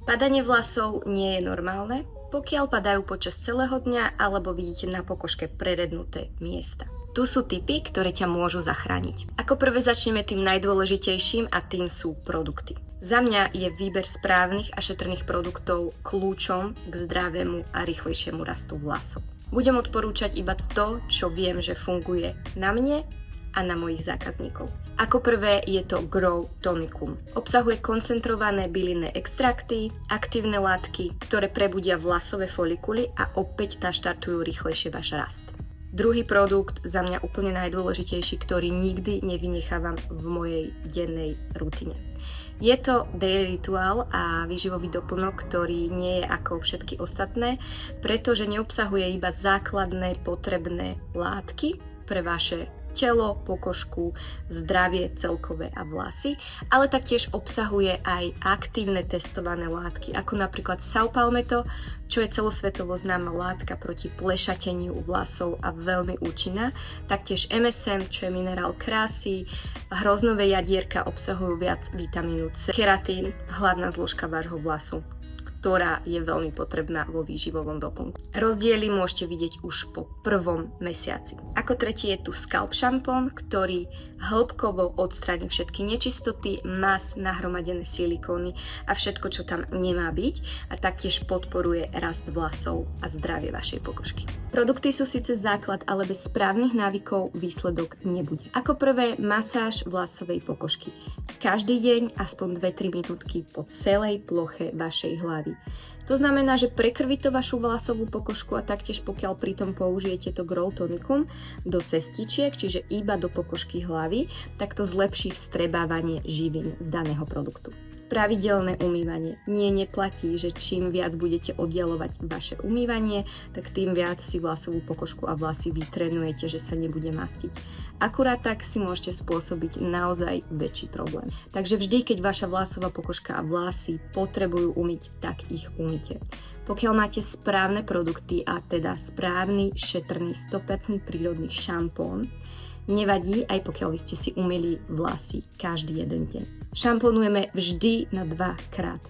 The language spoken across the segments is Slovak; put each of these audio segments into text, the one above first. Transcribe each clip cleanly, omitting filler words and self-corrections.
Padanie vlasov nie je normálne, pokiaľ padajú počas celého dňa alebo vidíte na pokožke prerednuté miesta. Tu sú tipy, ktoré ťa môžu zachrániť. Ako prvé začneme tým najdôležitejším a tým sú produkty. Za mňa je výber správnych a šetrných produktov kľúčom k zdravému a rýchlejšiemu rastu vlasov. Budem odporúčať iba to, čo viem, že funguje na mne a na mojich zákazníkov. Ako prvé je to Grow Tonicum. Obsahuje koncentrované bylinné extrakty, aktívne látky, ktoré prebudia vlasové folikuly a opäť naštartujú rýchlejšie váš rast. Druhý produkt, za mňa úplne najdôležitejší, ktorý nikdy nevynechávam v mojej dennej rutine. Je to Daily Ritual a výživový doplnok, ktorý nie je ako všetky ostatné, pretože neobsahuje iba základné potrebné látky pre vaše telo, pokožku, zdravie celkové a vlasy, ale taktiež obsahuje aj aktívne testované látky, ako napríklad Saw Palmetto, čo je celosvetovo známa látka proti plešateniu vlasov a veľmi účinná, taktiež MSM, čo je minerál krásy, hroznové jadierka obsahujú viac vitamínu C, keratín, hlavná zložka vášho vlasu, ktorá je veľmi potrebná vo výživovom doplnku. Rozdiely môžete vidieť už po prvom mesiaci. Ako tretí je tu Scalp šampón, ktorý hĺbkovo odstráni všetky nečistoty, mas, nahromadené silikóny a všetko, čo tam nemá byť, a taktiež podporuje rast vlasov a zdravie vašej pokožky. Produkty sú síce základ, ale bez správnych návykov výsledok nebude. Ako prvé, masáž vlasovej pokožky. Každý deň aspoň 2-3 minútky po celej ploche vašej hlavy. To znamená, že prekrví to vašu vlasovú pokožku a taktiež pokiaľ pritom použijete to Grow Tonicum do cestičiek, čiže iba do pokožky hlavy, tak to zlepší vstrebávanie živín z daného produktu. Pravidelné umývanie. Neplatí, že čím viac budete oddialovať vaše umývanie, tak tým viac si vlasovú pokožku a vlasy vytrenujete, že sa nebude mastiť. Akurát tak si môžete spôsobiť naozaj väčší problém. Takže vždy, keď vaša vlasová pokožka a vlasy potrebujú umyť, tak ich umyte. Pokiaľ máte správne produkty a teda správny, šetrný, 100% prírodný šampón, nevadí, aj pokiaľ vy ste si umyli vlasy každý jeden deň. Šamponujeme vždy na 2-krát.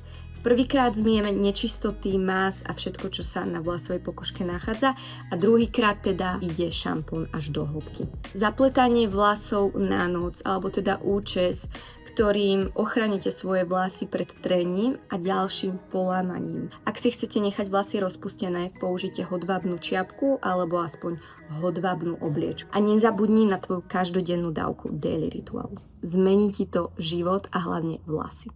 Prvýkrát zmijeme nečistoty, más a všetko, čo sa na vlasovej pokožke nachádza, a druhýkrát teda ide šampón až do hĺbky. Zapletanie vlasov na noc, alebo teda účes, ktorým ochránite svoje vlasy pred trením a ďalším polámaním. Ak si chcete nechať vlasy rozpustené, použite hodvábnu čiapku alebo aspoň hodvábnu obliečku. A nezabudni na tvoju každodennú dávku Daily Ritual. Zmení ti to život a hlavne vlasy.